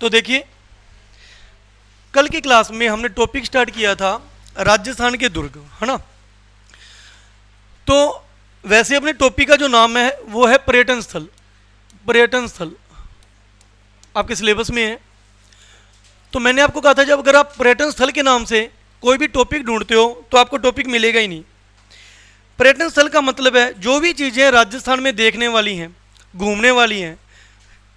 तो देखिए, कल की क्लास में हमने टॉपिक स्टार्ट किया था राजस्थान के दुर्ग, है ना। तो वैसे अपने टॉपिक का जो नाम है वो है पर्यटन स्थल। पर्यटन स्थल आपके सिलेबस में है। तो मैंने आपको कहा था जब अगर आप पर्यटन स्थल के नाम से कोई भी टॉपिक ढूंढते हो तो आपको टॉपिक मिलेगा ही नहीं। पर्यटन स्थल का मतलब है जो भी चीज़ें राजस्थान में देखने वाली हैं, घूमने वाली हैं,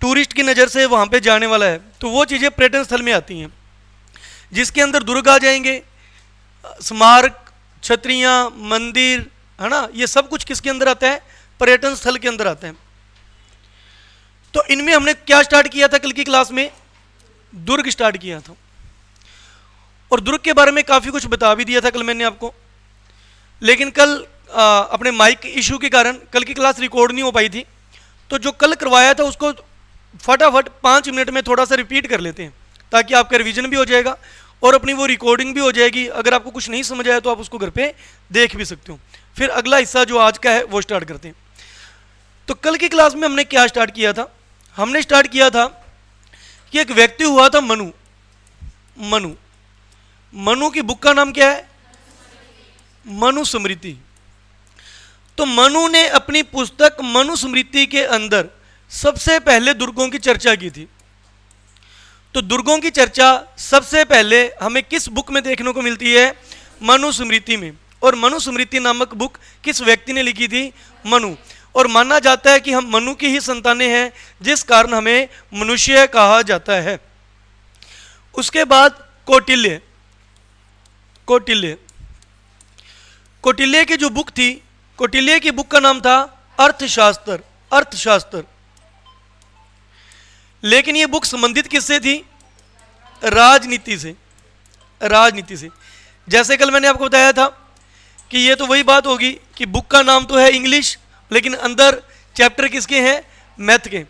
टूरिस्ट की नज़र से वहाँ पे जाने वाला है, तो वो चीज़ें पर्यटन स्थल में आती हैं, जिसके अंदर दुर्ग आ जाएंगे, स्मारक, छतरियाँ, मंदिर, है ना। ये सब कुछ किसके अंदर आता है? पर्यटन स्थल के अंदर आते हैं। तो इनमें हमने क्या स्टार्ट किया था कल की क्लास में? दुर्ग स्टार्ट किया था, और दुर्ग के बारे में काफ़ी कुछ बता भी दिया था कल मैंने आपको। लेकिन कल अपने माइक इशू के कारण कल की क्लास रिकॉर्ड नहीं हो पाई थी, तो जो कल करवाया था उसको फटाफट 5 मिनट में थोड़ा सा रिपीट कर लेते हैं, ताकि आपका रिवीजन भी हो जाएगा और अपनी वो रिकॉर्डिंग भी हो जाएगी। अगर आपको कुछ नहीं समझ आया तो आप उसको घर पे देख भी सकते हो। फिर अगला हिस्सा जो आज का है वो स्टार्ट करते हैं। तो कल की क्लास में हमने क्या स्टार्ट किया था? हमने स्टार्ट किया था कि एक व्यक्ति हुआ था मनु। मनु मनु की बुक का नाम क्या है? मनुस्मृति। तो मनु ने अपनी पुस्तक मनुस्मृति के अंदर सबसे पहले दुर्गों की चर्चा की थी। तो दुर्गों की चर्चा सबसे पहले हमें किस बुक में देखने को मिलती है? मनुस्मृति में। और मनुस्मृति नामक बुक किस व्यक्ति ने लिखी थी? मनु। और माना जाता है कि हम मनु की ही संतानें हैं, जिस कारण हमें मनुष्य कहा जाता है। उसके बाद कौटिल्य। कौटिल्य कौटिल्य की जो बुक थी, कौटिल्य की बुक का नाम था अर्थशास्त्र। अर्थशास्त्र। लेकिन ये बुक संबंधित किससे थी? राजनीति से। राजनीति से। जैसे कल मैंने आपको बताया था कि ये तो वही बात होगी कि बुक का नाम तो है इंग्लिश, लेकिन अंदर चैप्टर किसके हैं? मैथ के।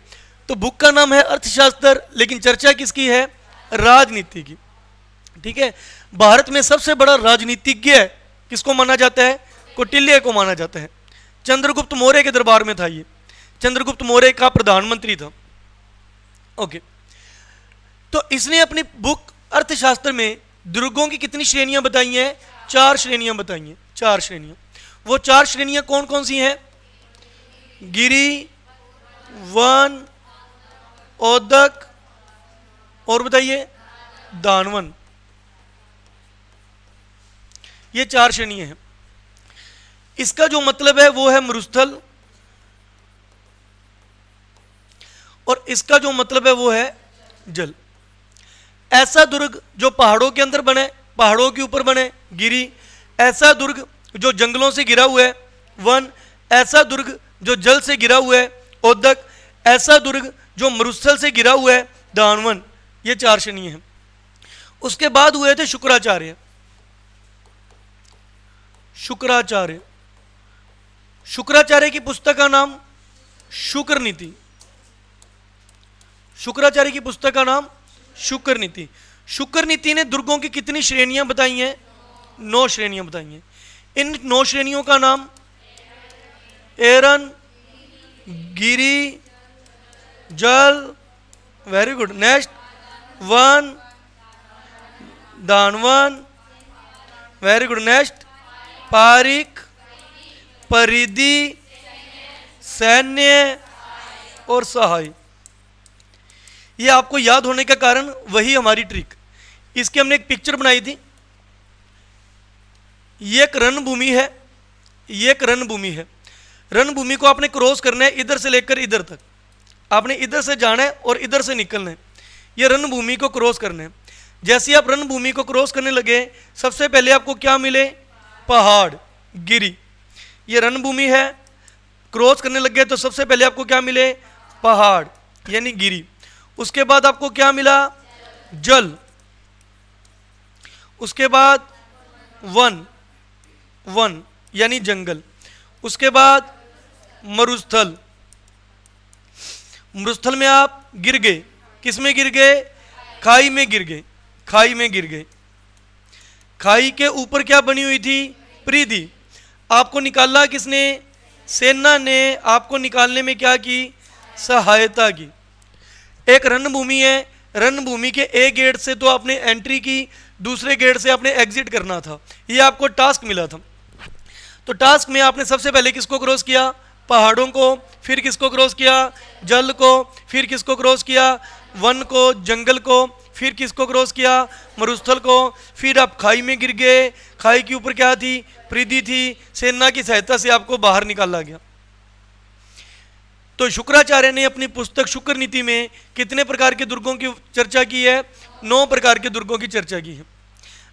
तो बुक का नाम है अर्थशास्त्र, लेकिन चर्चा किसकी है? राजनीति की। ठीक है। भारत में सबसे बड़ा राजनीतिज्ञ किसको माना जाता है? कौटिल्य को माना जाता है। चंद्रगुप्त मौर्य के दरबार में था ये। चंद्रगुप्त मौर्य का प्रधानमंत्री था। ओके। तो इसने अपनी बुक अर्थशास्त्र में दुर्गों की कितनी श्रेणियां बताई हैं? 4 श्रेणियां बताई हैं। 4 श्रेणियां। वो 4 श्रेणियां कौन कौन सी हैं? गिरि, वन, औदक, और बताइए दानवन। ये 4 श्रेणियां हैं। इसका जो मतलब है वो है मरुस्थल, और इसका जो मतलब है वो है जल। ऐसा दुर्ग जो पहाड़ों के अंदर बने, पहाड़ों के ऊपर बने, गिरि। ऐसा दुर्ग जो जंगलों से घिरा हुआ है, वन। ऐसा दुर्ग जो जल से घिरा हुआ है, औदक। ऐसा दुर्ग जो मरुस्थल से घिरा हुआ है, दानवन। ये 4 श्रेणियां हैं। उसके बाद हुए थे शुक्राचार्य। शुक्राचार्य। शुक्राचार्य की पुस्तक का नाम शुक्र नीति। शुक्राचार्य की पुस्तक का नाम शुक्र नीति। शुक्र नीति ने दुर्गों की कितनी श्रेणियां बताई हैं? 9 श्रेणियां बताई हैं। इन 9 श्रेणियों का नाम एरन, गिरि, जल, वेरी गुड, नेक्स्ट, वन, दानवन, वेरी गुड, नेक्स्ट, पारिक, परिधि, सैन्य और सहाय। ये आपको याद होने का कारण वही हमारी ट्रिक। इसकी हमने एक पिक्चर बनाई थी। ये एक रणभूमि है। ये एक रणभूमि है। रणभूमि को आपने क्रॉस करना है इधर से लेकर इधर तक। आपने इधर से जाना है और इधर से निकलना है। ये रणभूमि को क्रॉस करना है। जैसे ही आप रणभूमि को क्रॉस करने लगे, सबसे पहले आपको क्या मिले? पहाड़, गिरि। ये रणभूमि है, क्रॉस करने लगे तो सबसे पहले आपको क्या मिले? पहाड़ यानी गिरि। उसके बाद आपको क्या मिला? जल। उसके बाद वन, वन यानी जंगल। उसके बाद मरुस्थल। मरुस्थल में आप गिर गए। किस में गिर गए? खाई में गिर गए। खाई में गिर गए। खाई के ऊपर क्या बनी हुई थी? परिधि। आपको निकाला किसने? सेना ने आपको निकालने में क्या की? सहायता की। एक रणभूमि है रणभूमि के ए गेट से तो आपने एंट्री की, दूसरे गेट से आपने एग्जिट करना था, ये आपको टास्क मिला था। तो टास्क में आपने सबसे पहले किसको क्रॉस किया? पहाड़ों को, फिर किसको क्रॉस किया? जल को, फिर किसको क्रॉस किया? वन को, जंगल को, फिर किसको क्रॉस किया? मरुस्थल को, फिर आप खाई में गिर गए। खाई के ऊपर क्या थी? पृथ्वी थी। सेना की सहायता से आपको बाहर निकाला गया। तो शुक्राचार्य ने अपनी पुस्तक शुक्र नीति में कितने प्रकार के दुर्गों की चर्चा की है? 9 प्रकार के दुर्गों की चर्चा की है।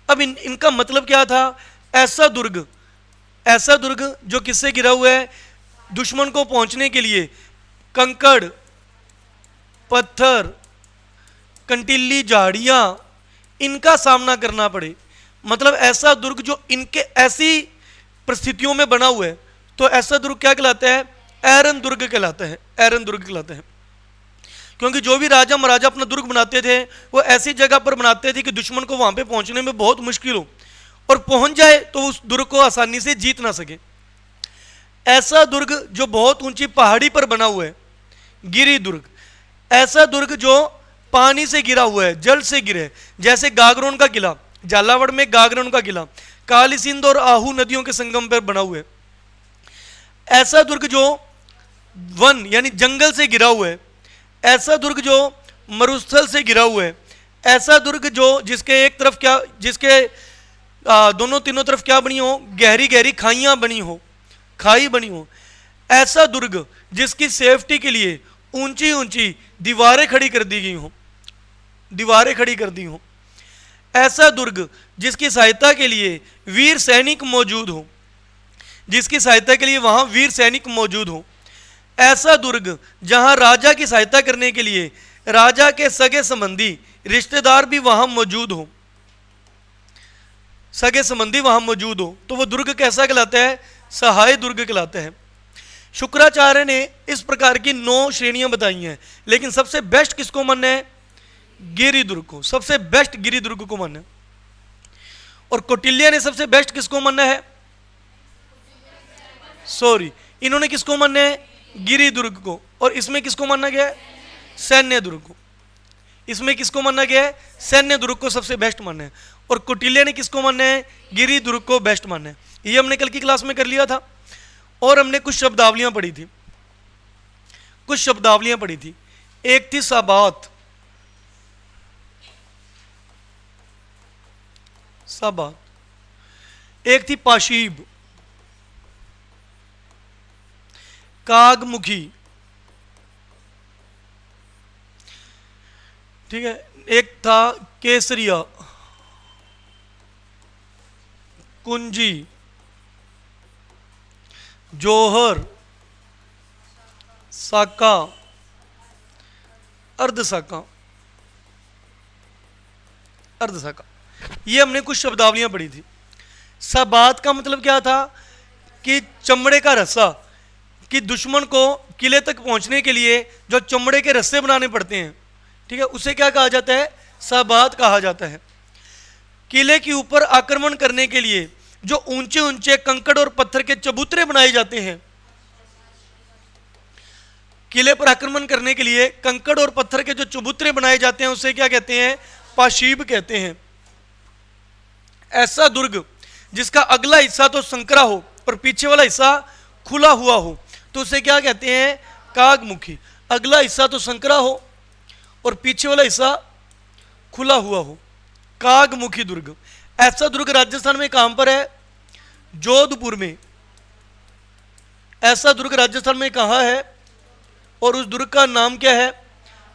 अब इनका मतलब क्या था? ऐसा दुर्ग जो किससे घिरा हुआ है? दुश्मन को पहुंचने के लिए कंकड़, पत्थर, कंटीली झाड़ियां, इनका सामना करना पड़े। मतलब ऐसा दुर्ग जो इनके ऐसी परिस्थितियों में बना हुआ है, तो ऐसा दुर्ग क्या कहलाता है? ऐरन दुर्ग कहलाता है। ऐरन दुर्ग कहलाता है, क्योंकि जो भी राजा महाराजा अपना दुर्ग बनाते थे वो ऐसी जगह पर बनाते थे कि दुश्मन को वहां पे पहुंचने में बहुत मुश्किल हो, और पहुंच जाए तो उस दुर्ग को आसानी से जीत ना सके। ऐसा दुर्ग जो बहुत ऊंची पहाड़ी पर बना हुआ है, गिरी दुर्ग। ऐसा दुर्ग जो पानी से गिरा हुआ है, जल से गिरे, जैसे गागरोन का किला, झालावाड़ में गागरोन का किला काली सिंध और आहू नदियों के संगम पर बना हुआ है। ऐसा दुर्ग जो वन यानी जंगल से घिरा हुआ है। ऐसा दुर्ग जो मरुस्थल से घिरा हुआ है। ऐसा दुर्ग जो जिसके एक तरफ क्या, जिसके दोनों तीनों तरफ क्या बनी हो? गहरी गहरी खाइयां बनी हो, खाई बनी हो। ऐसा दुर्ग जिसकी सेफ्टी के लिए ऊंची ऊंची दीवारें खड़ी कर दी गई हो, दीवारें खड़ी कर दी हो। ऐसा दुर्ग जिसकी सहायता के लिए वीर सैनिक मौजूद हो, जिसकी सहायता के लिए वहां वीर सैनिक मौजूद हो। ऐसा दुर्ग जहां राजा की सहायता करने के लिए राजा के सगे संबंधी रिश्तेदार भी वहां मौजूद हो, सगे संबंधी वहां मौजूद हो, तो वो दुर्ग कैसा कहलाता है? सहाय दुर्ग कहलाता है। शुक्राचार्य ने इस प्रकार की 9 श्रेणियां बताई हैं, लेकिन सबसे बेस्ट किसको मानना है? गिरि दुर्ग को। सबसे बेस्ट गिरि दुर्ग को मानना है। और कौटिल्य ने सबसे बेस्ट किसको मानना है? सॉरी, इन्होंने किसको मानना है? गिरि दुर्ग को। और इसमें किसको माना गया है? सैन्य दुर्ग को। इसमें किसको माना गया है? सैन्य दुर्ग को सबसे बेस्ट माना है। और कौटिल्य ने किसको माना है? गिरि दुर्ग को बेस्ट माना है। ये हमने कल की क्लास में कर लिया था। और हमने कुछ शब्दावलियां पढ़ी थी, कुछ शब्दावलियां पढ़ी थी। एक थी साबात, साबात। एक थी पाशीब, कागमुखी, ठीक है। एक था केसरिया, कुंजी, जोहर, साका, अर्धसाका, अर्धसाका। ये हमने कुछ शब्दावलियां पढ़ी थी। साबात का मतलब क्या था? कि चमड़े का रस्सा, कि दुश्मन को किले तक पहुंचने के लिए जो चमड़े के रस्से बनाने पड़ते हैं, ठीक है, उसे क्या कहा जाता है? साबात कहा जाता है। किले के ऊपर आक्रमण करने के लिए जो ऊंचे ऊंचे कंकड़ और पत्थर के चबूतरे बनाए जाते हैं, किले पर आक्रमण करने के लिए कंकड़ और पत्थर के जो चबूतरे बनाए जाते हैं, उसे क्या कहते हैं? पाशीब कहते हैं। ऐसा दुर्ग जिसका अगला हिस्सा तो संकरा हो और पीछे वाला हिस्सा खुला हुआ हो, तो उसे क्या कहते हैं? कागमुखी। अगला हिस्सा तो संकरा हो और पीछे वाला हिस्सा खुला हुआ हो, कागमुखी दुर्ग। ऐसा दुर्ग राजस्थान में कहां पर है? जोधपुर में। ऐसा दुर्ग राजस्थान में कहां है? और उस दुर्ग का नाम क्या है?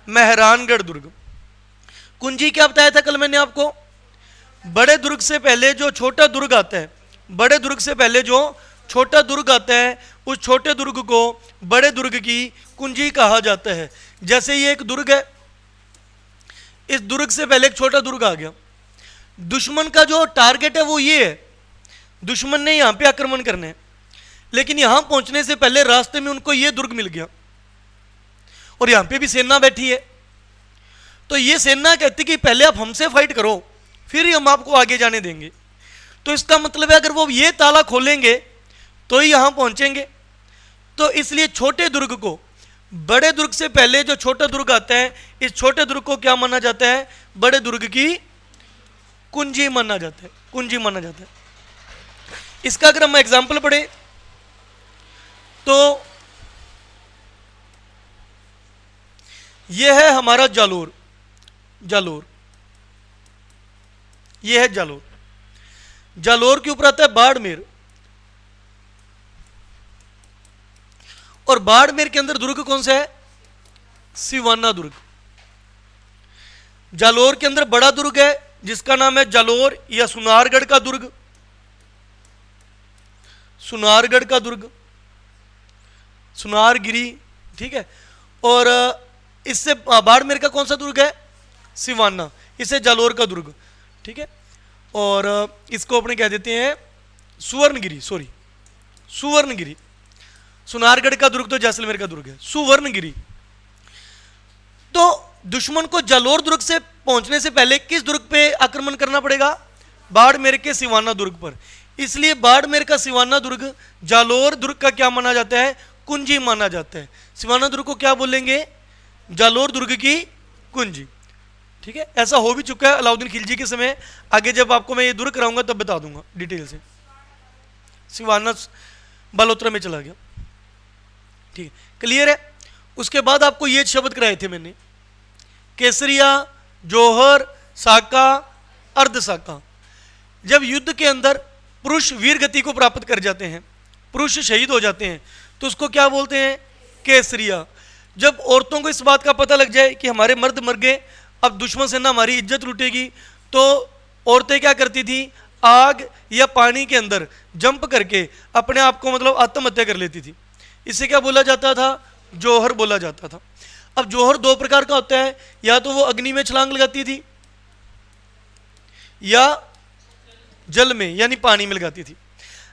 मेहरानगढ़ दुर्ग। कुंजी क्या बताया था कल मैंने आपको? बड़े दुर्ग से पहले जो छोटा दुर्ग आता है, बड़े दुर्ग से पहले जो छोटा दुर्ग आता है, उस छोटे दुर्ग को बड़े दुर्ग की कुंजी कहा जाता है। जैसे ये एक दुर्ग है, इस दुर्ग से पहले एक छोटा दुर्ग आ गया। दुश्मन का जो टारगेट है वो ये है, दुश्मन ने यहां पे आक्रमण करना है, लेकिन यहां पहुंचने से पहले रास्ते में उनको ये दुर्ग मिल गया और यहां पे भी सेना बैठी है। तो ये सेना कहती कि पहले आप हमसे फाइट करो, फिर ही हम आपको आगे जाने देंगे। तो इसका मतलब है अगर वो ये ताला खोलेंगे तो ही यहां पहुंचेंगे। तो इसलिए छोटे दुर्ग को बड़े दुर्ग से पहले जो छोटा दुर्ग आता है, इस छोटे दुर्ग को क्या माना जाता है? बड़े दुर्ग की कुंजी माना जाता है, कुंजी माना जाता है। इसका अगर हम एग्जाम्पल पढ़े तो यह है हमारा जालोर, जालोर, यह है जालोर। जालोर के ऊपर आता है बाड़मेर, और बाड़मेर के अंदर दुर्ग कौन सा है? सिवाना दुर्ग। जालोर के अंदर बड़ा दुर्ग है जिसका नाम है जालोर या सुनारगढ़ का दुर्ग, सुनारगढ़ का दुर्ग, सुनारगिरी, ठीक है। और इससे बाड़मेर का कौन सा दुर्ग है? सिवाना, इससे जालोर का दुर्ग, ठीक है। और इसको अपने कह देते हैं सुवर्णगिरी, सॉरी सुवर्णगिरी। सुनारगढ़ का दुर्ग तो जैसलमेर का दुर्ग है, सुवर्णगिरी। तो दुश्मन को जालोर दुर्ग से पहुंचने से पहले किस दुर्ग पे आक्रमण करना पड़ेगा? बाड़मेर के सिवाना दुर्ग पर। इसलिए बाड़मेर का सिवाना दुर्ग जालोर दुर्ग का क्या माना जाता है? कुंजी माना जाता है। सिवाना दुर्ग को क्या बोलेंगे? जालोर दुर्ग की कुंजी, ठीक है। ऐसा हो भी चुका है अलाउद्दीन खिलजी के समय। आगे जब आपको मैं ये दुर्ग कराऊंगा तब बता दूंगा डिटेल से। सिवाना बालोतरा में चला गया, ठीक है, क्लियर है। उसके बाद आपको ये शब्द कराए थे मैंने, केसरिया, जौहर, साका, अर्धसाका। जब युद्ध के अंदर पुरुष वीर गति को प्राप्त कर जाते हैं, पुरुष शहीद हो जाते हैं, तो उसको क्या बोलते हैं? केसरिया। जब औरतों को इस बात का पता लग जाए कि हमारे मर्द मर गए, अब दुश्मन से ना हमारी इज्जत लूटेगी, तो औरतें क्या करती थी? आग या पानी के अंदर जंप करके अपने आप को मतलब आत्महत्या कर लेती थी। इसे क्या बोला जाता था? जौहर बोला जाता था। अब जौहर दो प्रकार का होता है, या तो वो अग्नि में छलांग लगाती थी या जल में यानी पानी में लगाती थी।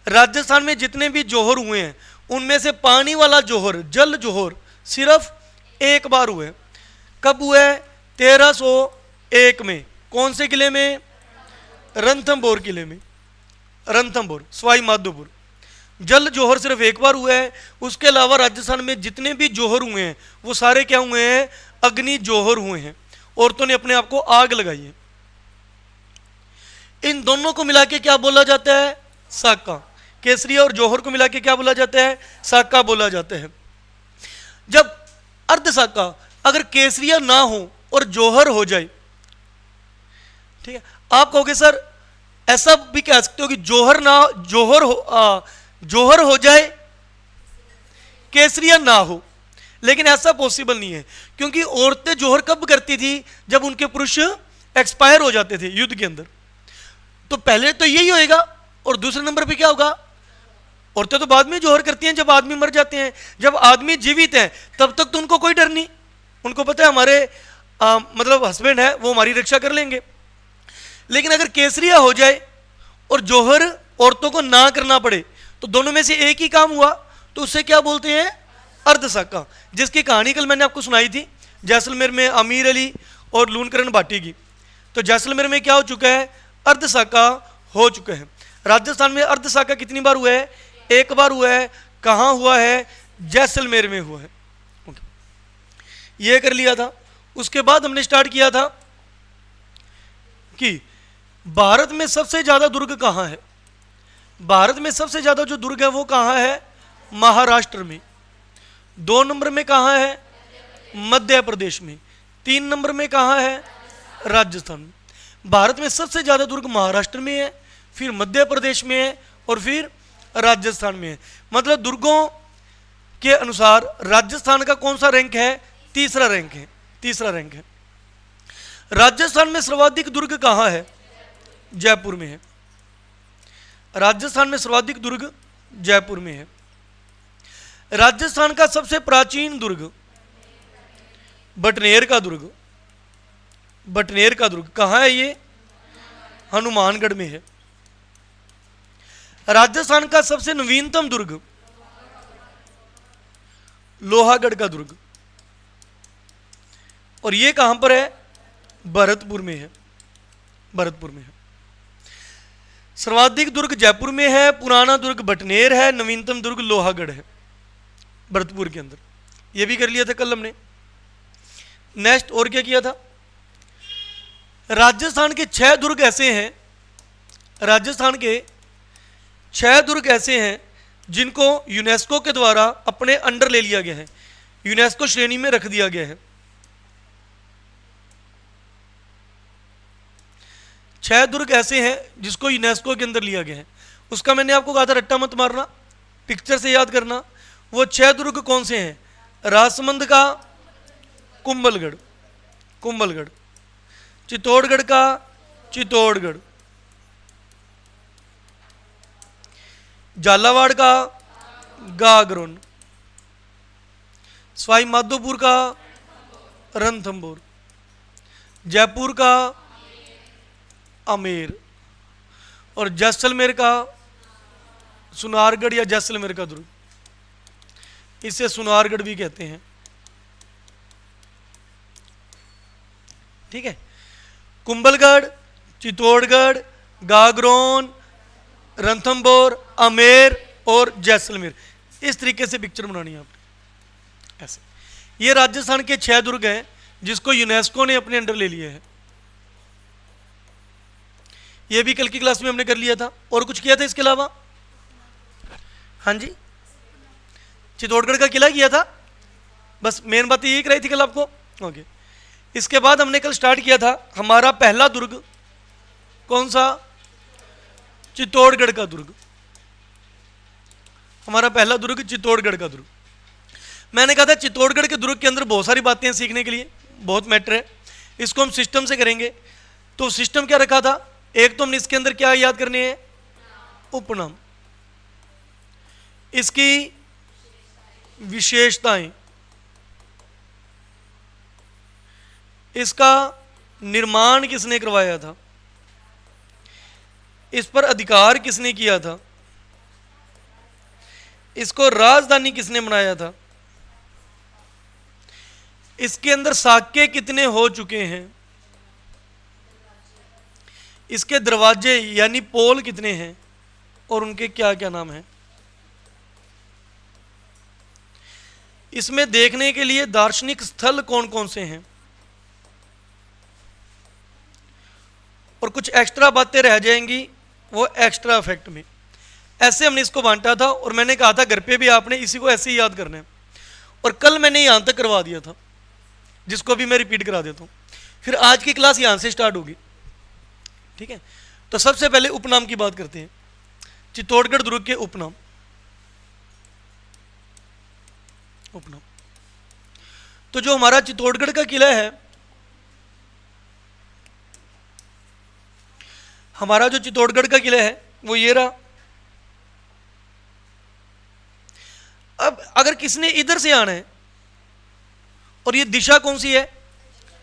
राजस्थान में जितने भी जौहर हुए हैं उनमें से पानी वाला जौहर, जल जौहर, सिर्फ एक बार हुए। कब हुए? 1301 में। कौन से किले में? रणथंभौर किले में, रणथंभौर, सवाई माधोपुर। जल जौहर सिर्फ एक बार हुआ है। उसके अलावा राजस्थान में जितने भी जौहर हुए हैं वो सारे क्या हुए हैं? अग्नि जौहर हुए हैं। औरतों ने अपने आप को आग लगाई है। इन दोनों को मिला के क्या बोला जाता है? साका। केसरिया और जौहर को मिला के क्या बोला जाता है? साका बोला जाता है। जब अर्धसाका, अगर केसरिया ना हो और जौहर हो जाए, ठीक है, आप कहोगे सर ऐसा भी कह सकते हो कि जौहर ना, जौहर हो जाए केसरिया ना हो, लेकिन ऐसा पॉसिबल नहीं है, क्योंकि औरतें जौहर कब करती थी? जब उनके पुरुष एक्सपायर हो जाते थे युद्ध के अंदर। तो पहले तो यही होएगा, और दूसरे नंबर पे क्या होगा? औरतें तो बाद में जौहर करती हैं जब आदमी मर जाते हैं। जब आदमी जीवित है तब तक तो उनको कोई डर नहीं, उनको पता है हमारे मतलब हस्बैंड है, वो हमारी रक्षा कर लेंगे। लेकिन अगर केसरिया हो जाए और जौहर औरतों को ना करना पड़े, तो दोनों में से एक ही काम हुआ, तो उसे क्या बोलते हैं? अर्धसाका। जिसकी कहानी कल मैंने आपको सुनाई थी, जैसलमेर में अमीर अली और लूनकरण भाटी की। तो जैसलमेर में क्या हो चुका है? अर्धसाका हो चुका है। राजस्थान में अर्धसाका कितनी बार हुआ है? एक बार हुआ है। कहाँ हुआ है? जैसलमेर में हुआ है। ये कर लिया था। उसके बाद हमने स्टार्ट किया था कि भारत में सबसे ज्यादा दुर्ग कहाँ है। भारत में सबसे ज्यादा जो दुर्ग है वो कहाँ है? महाराष्ट्र में। 2 नंबर में कहाँ है? मध्य प्रदेश में। 3 नंबर में कहाँ है? राजस्थान में। भारत में सबसे ज्यादा दुर्ग महाराष्ट्र में है, फिर मध्य प्रदेश में है, और फिर राजस्थान में है। मतलब दुर्गों के अनुसार राजस्थान का कौन सा रैंक है? तीसरा रैंक है, तीसरा रैंक है। राजस्थान में सर्वाधिक दुर्ग कहाँ है? जयपुर में है। राजस्थान में सर्वाधिक दुर्ग जयपुर में है। राजस्थान का सबसे प्राचीन दुर्ग बटनेर का दुर्ग। बटनेर का दुर्ग कहाँ है? ये हनुमानगढ़ में है। राजस्थान का सबसे नवीनतम दुर्ग लोहागढ़ का दुर्ग, और ये कहां पर है? भरतपुर में है, भरतपुर में है। सर्वाधिक दुर्ग जयपुर में है, पुराना दुर्ग बटनेर है, नवीनतम दुर्ग लोहागढ़ है भरतपुर के अंदर। ये भी कर लिया था कल हमने। नेक्स्ट और क्या किया था, राजस्थान के 6 दुर्ग ऐसे हैं, राजस्थान के 6 दुर्ग ऐसे हैं जिनको यूनेस्को के द्वारा अपने अंडर ले लिया गया है, यूनेस्को श्रेणी में रख दिया गया है। 6 दुर्ग ऐसे हैं जिसको यूनेस्को के अंदर लिया गया है। उसका मैंने आपको कहा था रट्टा मत मारना, पिक्चर से याद करना। वो 6 दुर्ग कौन से हैं, राजसमंद का कुंभलगढ़, कुंभलगढ़, चित्तौड़गढ़ का चित्तौड़गढ़, झालावाड़ का गागरोन, सवाई माधोपुर का रणथंभौर, जयपुर का आमेर और जैसलमेर का सुनारगढ़ या जैसलमेर का दुर्ग, इसे सुनारगढ़ भी कहते हैं। ठीक है, कुंभलगढ़, चित्तौड़गढ़, गागरोन, रणथंभौर, आमेर और जैसलमेर, इस तरीके से पिक्चर बनानी है आपने ऐसे। ये राजस्थान के 6 दुर्ग हैं जिसको यूनेस्को ने अपने अंडर ले लिया है। ये भी कल की क्लास में हमने कर लिया था। और कुछ किया था इसके अलावा? हाँ जी, चित्तौड़गढ़ का किला किया था, बस मेन बात यही कराई थी कल आपको। ओके, इसके बाद हमने कल स्टार्ट किया था हमारा पहला दुर्ग, कौन सा, चित्तौड़गढ़ का दुर्ग। हमारा पहला दुर्ग चित्तौड़गढ़ का दुर्ग। मैंने कहा था चित्तौड़गढ़ के दुर्ग के अंदर बहुत सारी बातें हैं सीखने के लिए, बहुत मैटर है। इसको हम सिस्टम से करेंगे। तो सिस्टम क्या रखा था, एक तो हमने इसके अंदर क्या याद करने हैं, उपनाम, इसकी विशेषताएं, इसका निर्माण किसने करवाया था, इस पर अधिकार किसने किया था, इसको राजधानी किसने बनाया था, इसके अंदर साक्य कितने हो चुके हैं, इसके दरवाजे यानी पोल कितने हैं और उनके क्या क्या नाम हैं। इसमें देखने के लिए दार्शनिक स्थल कौन कौन से हैं और कुछ एक्स्ट्रा बातें रह जाएंगी वो एक्स्ट्रा इफेक्ट में। ऐसे हमने इसको बांटा था और मैंने कहा था घर पे भी आपने इसी को ऐसे ही याद करना है। और कल मैंने यहां तक करवा दिया था, जिसको भी मैं रिपीट करा देता हूं। फिर आज की क्लास यहां से स्टार्ट होगी। ठीक है, तो सबसे पहले उपनाम की बात करते हैं। चित्तौड़गढ़ दुर्ग के उपनाम, उपनाम तो जो हमारा चित्तौड़गढ़ का किला है, हमारा जो चित्तौड़गढ़ का किला है वो ये रहा। अब अगर किसने इधर से आना है और ये दिशा कौन सी है,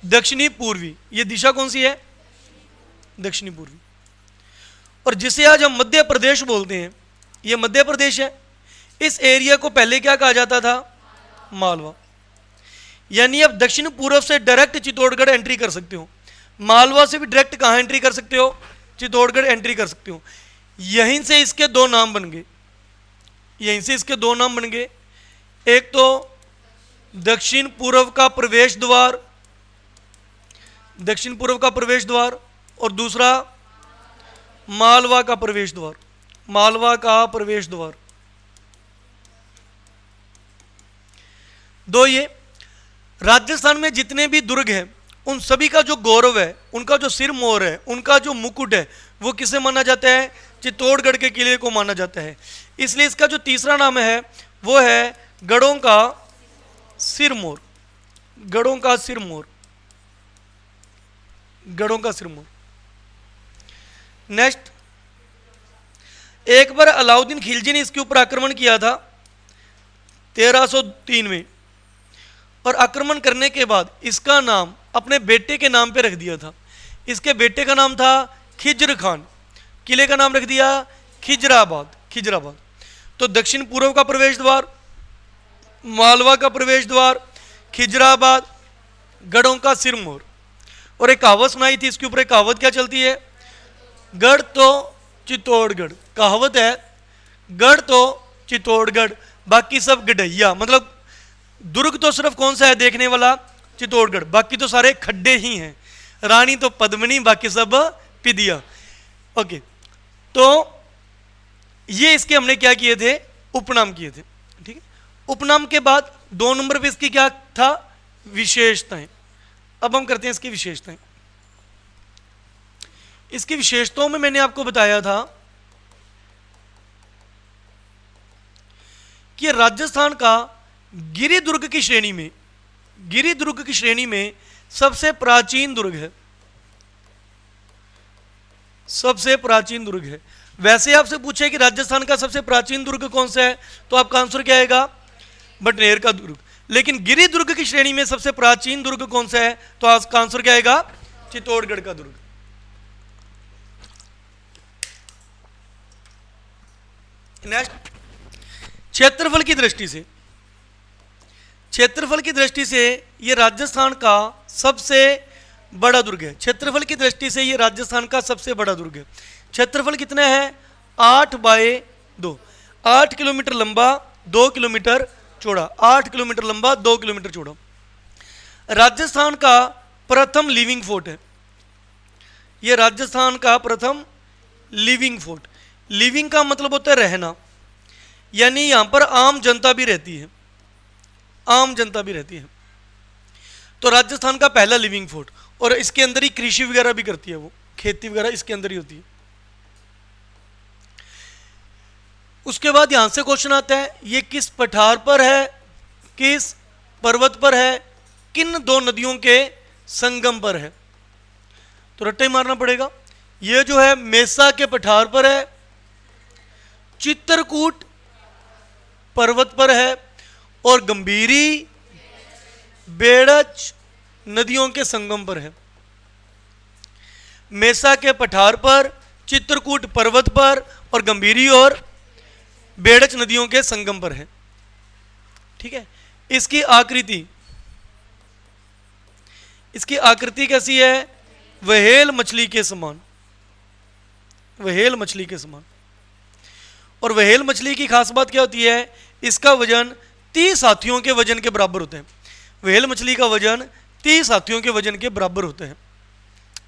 दक्षिणी पूर्वी, ये दिशा कौन सी है, दक्षिणी पूर्वी। और जिसे आज हम मध्य प्रदेश बोलते हैं, ये मध्य प्रदेश है। इस एरिया को पहले क्या कहा जाता था, मालवा। यानी अब दक्षिण पूर्व से डायरेक्ट चित्तौड़गढ़ एंट्री कर सकते हो, मालवा से भी डायरेक्ट कहां एंट्री कर सकते हो, चित्तौड़गढ़ एंट्री कर सकते हो। यहीं से इसके दो नाम बन गए, यहीं से इसके दो नाम बन गए। एक तो दक्षिण पूर्व का प्रवेश द्वार, दक्षिण पूर्व का प्रवेश द्वार, और दूसरा मालवा का प्रवेश द्वार, मालवा का प्रवेश द्वार। दो ये राजस्थान में जितने भी दुर्ग हैं उन सभी का जो गौरव है, उनका जो सिर मोर है, उनका जो मुकुट है, वो किसे माना जाता है, चित्तौड़गढ़ के किले को माना जाता है। इसलिए इसका जो तीसरा नाम है वो है गढ़ों का सिरमौर, गढ़ों का सिरमौर, गढ़ों का सिरमौर। नेक्स्ट, एक बार अलाउद्दीन खिलजी ने इसके ऊपर आक्रमण किया था 1303 में, और आक्रमण करने के बाद इसका नाम अपने बेटे के नाम पे रख दिया था। इसके बेटे का नाम था खिज्र खान, किले का नाम रख दिया खिजराबाद, खिजराबाद। तो दक्षिण पूर्व का प्रवेश द्वार, मालवा का प्रवेश द्वार, खिजराबाद, गढ़ों का सिरमौर। और एक कहावत सुनाई थी इसके ऊपर, एक कहावत क्या चलती है, गढ़ तो चित्तौड़गढ़। कहावत है गढ़ तो चित्तौड़गढ़, बाकी सब गढ़ैया, मतलब दुर्ग तो सिर्फ कौन सा है देखने वाला, चित्तौड़गढ़, बाकी तो सारे खड्डे ही हैं। रानी तो पद्मिनी, बाकी सब पिदिया। ओके, तो ये इसके हमने क्या किए थे, उपनाम किए थे। ठीक है, उपनाम के बाद 2 नंबर पे इसकी क्या था, विशेषताएं। अब हम करते हैं इसकी विशेषताएं। इसकी विशेषताओं में मैंने आपको बताया था कि राजस्थान का गिरिदुर्ग की श्रेणी में, गिरिदुर्ग की श्रेणी में सबसे प्राचीन दुर्ग है, सबसे प्राचीन दुर्ग है। वैसे आपसे पूछे कि राजस्थान का सबसे प्राचीन दुर्ग कौन सा है, तो आपका आंसर क्या आएगा, बटनेर का दुर्ग। लेकिन गिरिदुर्ग की श्रेणी में सबसे प्राचीन दुर्ग कौन सा है, तो आपका आंसर क्या आएगा, चित्तौड़गढ़ का दुर्ग। नेक्स्ट, क्षेत्रफल की दृष्टि से, क्षेत्रफल की दृष्टि से यह राजस्थान का सबसे बड़ा दुर्ग है। क्षेत्रफल की दृष्टि से यह राजस्थान का सबसे बड़ा दुर्ग है। क्षेत्रफल कितना है, 8/2, 8 किलोमीटर लंबा, 2 किलोमीटर चौड़ा, 8 किलोमीटर लंबा, 2 किलोमीटर चौड़ा। राजस्थान का प्रथम लिविंग फोर्ट है, यह राजस्थान का प्रथम लिविंग फोर्ट। लिविंग का मतलब होता है रहना, यानी यहां पर आम जनता भी रहती है, आम जनता भी रहती है। तो राजस्थान का पहला लिविंग फोर्ट, और इसके अंदर ही कृषि वगैरह भी करती है, वो खेती वगैरह इसके अंदर ही होती है। उसके बाद यहां से क्वेश्चन आता है, ये किस पठार पर है, किस पर्वत पर है, किन 2 नदियों के संगम पर है। तो रट्टा ही मारना पड़ेगा। ये जो है मेसा के पठार पर है, चित्रकूट पर्वत पर है, और गंभीरी बेड़च नदियों के संगम पर है। मेसा के पठार पर, चित्रकूट पर्वत पर, और गंभीरी और बेड़च नदियों के संगम पर है। ठीक है, इसकी आकृति, इसकी आकृति कैसी है, व्हेल मछली के समान, व्हेल मछली के समान। और व्हेल मछली की खास बात क्या होती है, इसका वजन 30 हाथियों के वजन के बराबर होते हैं। व्हेल मछली का वजन 30 हाथियों के वजन के बराबर होते हैं।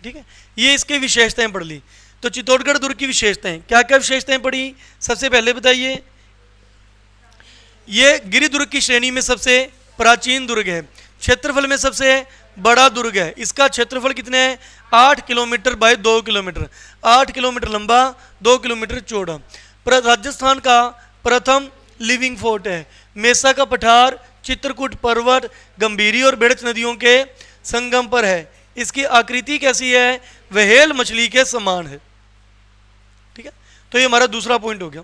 ठीक है, ये इसकी विशेषताएं पढ़ ली। तो चित्तौड़गढ़ दुर्ग की विशेषताएं, क्या क्या विशेषताएं पढ़ी, सबसे पहले बताइए, ये गिरिदुर्ग की श्रेणी में सबसे प्राचीन दुर्ग है, क्षेत्रफल में सबसे बड़ा दुर्ग है। इसका क्षेत्रफल कितने है, 8 किलोमीटर बाय 2 किलोमीटर, 8 किलोमीटर लंबा, 2 किलोमीटर चौड़ा। राजस्थान का प्रथम लिविंग फोर्ट है, मेसा का पठार, चित्रकूट पर्वत, गंभीरी और बेड़च नदियों के संगम पर है। इसकी आकृति कैसी है, व्हेल मछली के समान है। ठीक है, तो ये हमारा दूसरा पॉइंट हो गया।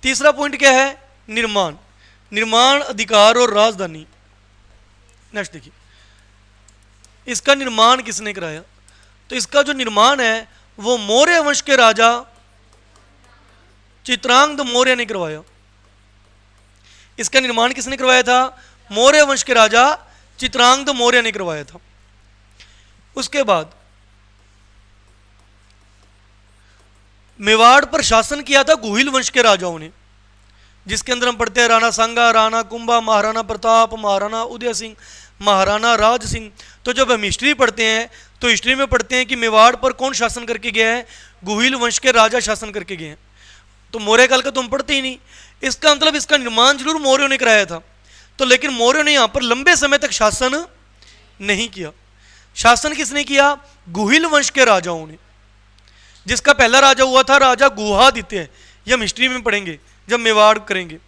तीसरा पॉइंट क्या है, निर्माण, निर्माण अधिकार और राजधानी। नेक्स्ट देखिए, इसका निर्माण किसने कराया, तो इसका जो निर्माण है वो मौर्य वंश के राजा चित्रांगद मौर्य ने करवाया। इसका निर्माण किसने करवाया था, मौर्य वंश के राजा चित्रांगद मौर्य ने करवाया था। उसके बाद मेवाड़ पर शासन किया था गुहिल वंश के राजाओं ने, जिसके अंदर हम पढ़ते हैं राणा सांगा, राणा कुंभा, महाराणा प्रताप, महाराणा उदय सिंह, महाराणा राज सिंह। तो जब हम हिस्ट्री पढ़ते हैं तो हिस्ट्री में पढ़ते हैं कि मेवाड़ पर कौन शासन करके गया है, गुहिल वंश के राजा शासन करके गए हैं। तो मौर्य काल का तो हम पढ़ते ही नहीं। इसका मतलब इसका निर्माण जरूर मौर्यों ने कराया था, तो लेकिन मौर्यों ने यहाँ पर लंबे समय तक शासन नहीं किया। शासन किसने किया, गुहिल वंश के राजाओं ने, जिसका पहला राजा हुआ था राजा गुहादित्य। ये हम हिस्ट्री में पढ़ेंगे जब मेवाड़ करेंगे।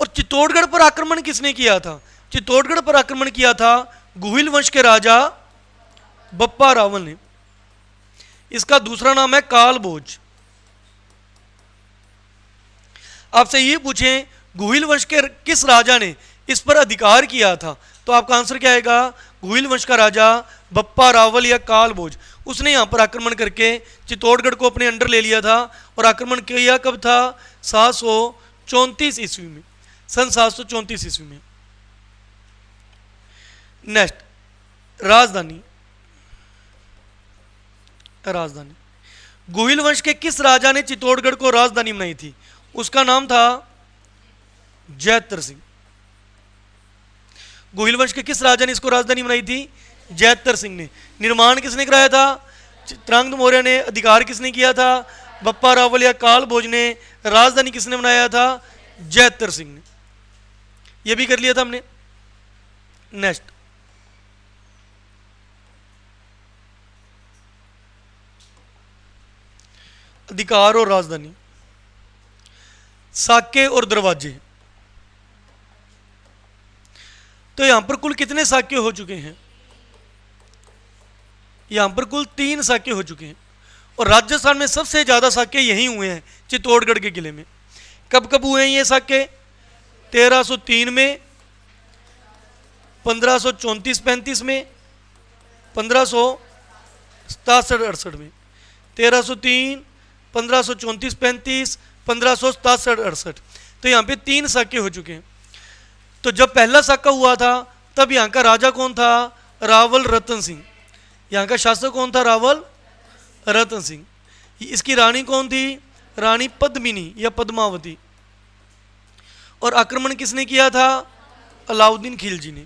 और चित्तौड़गढ़ पर आक्रमण किसने किया था, चित्तौड़गढ़ पर आक्रमण किया था गुहिल वंश के राजा बप्पा रावल ने। इसका दूसरा नाम है कालभोज। आपसे ये पूछें गुहिल वंश के किस राजा ने इस पर अधिकार किया था, तो आपका आंसर क्या आएगा, गुहिल वंश का राजा बप्पा रावल या कालभोज। उसने यहाँ पर आक्रमण करके चित्तौड़गढ़ को अपने अंडर ले लिया था। और आक्रमण किया कब था, 734 ईस्वी में, सन 734 ईस्वी में। नेक्स्ट, राजधानी, राजधानी गुहिल वंश के किस राजा ने चित्तौड़गढ़ को राजधानी बनाई थी, उसका नाम था जैतर सिंह। गोहिल वंश के किस राजा ने इसको राजधानी बनाई थी? जैतर सिंह ने। निर्माण किसने कराया था? चित्रांगद मौर्य ने। अधिकार किसने किया था? बप्पा रावल या काल भोज ने। राजधानी किसने बनाया था? जैतर सिंह ने। यह भी कर लिया था हमने। नेक्स्ट, अधिकार और राजधानी, साके और दरवाजे। तो यहां पर कुल कितने साके हो चुके हैं? यहां पर कुल 3 साके हो चुके हैं और राजस्थान में सबसे ज्यादा साके यहीं हुए हैं, चित्तौड़गढ़ के किले में। कब कब हुए हैं ये साके? 1303 में, 1534-35 में, 1567-68 में। 1303, 1534-35, 1567-68। तो यहाँ पे 3 साके हो चुके हैं। तो जब पहला साका हुआ था तब यहाँ का राजा कौन था? रावल रतन सिंह। यहाँ का शासक कौन था? रावल रतन सिंह। इसकी रानी कौन थी? रानी पद्मिनी या पद्मावती। और आक्रमण किसने किया था? अलाउद्दीन खिलजी ने।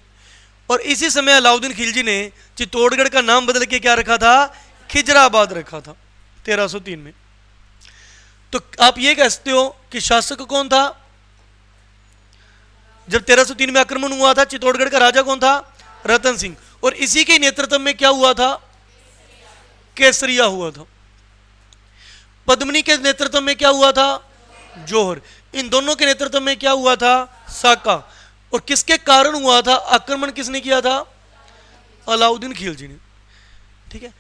और इसी समय अलाउद्दीन खिलजी ने चित्तौड़गढ़ का नाम बदल के क्या रखा था? खिजराबाद रखा था 1303 में। तो आप ये कह सकते हो कि शासक कौन था? जब 1303 में आक्रमण हुआ था चित्तौड़गढ़ का राजा कौन था? रतन सिंह। और इसी के नेतृत्व में क्या हुआ था? केसरिया हुआ था। पद्मिनी के नेतृत्व में क्या हुआ था? जौहर। इन दोनों के नेतृत्व में क्या हुआ था? साका। और किसके कारण हुआ था? आक्रमण किसने किया था? अलाउद्दीन खिलजी ने। ठीक है,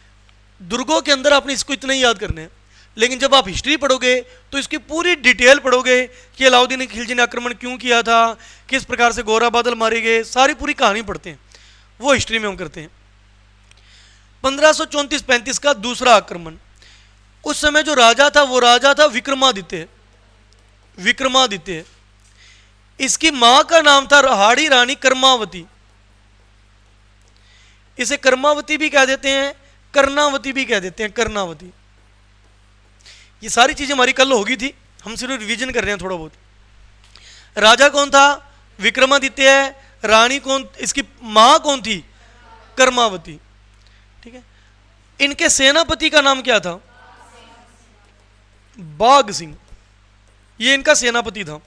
दुर्गों के अंदर आपने इसको इतना ही याद करना है, लेकिन जब आप हिस्ट्री पढ़ोगे तो इसकी पूरी डिटेल पढ़ोगे कि अलाउद्दीन खिलजी ने आक्रमण क्यों किया था, किस प्रकार से गोरा बादल मारे गए, सारी पूरी कहानी पढ़ते हैं, वो हिस्ट्री में हम करते हैं। 1534-35 का दूसरा आक्रमण। उस समय जो राजा था वो राजा था विक्रमादित्य। विक्रमादित्य। इसकी मां का नाम था हाड़ी रानी कर्मावती। इसे कर्मावती भी कह देते हैं, कर्णावती भी कह देते हैं, कर्णावती। ये सारी चीजें हमारी कल होगी थी, हम सिर्फ रिवीजन कर रहे हैं थोड़ा बहुत। राजा कौन था? विक्रमादित्य है। रानी कौन? इसकी मां कौन थी? कर्मावती। ठीक है, इनके सेनापति का नाम क्या था? बाघ सिंह। ये इनका सेनापति था।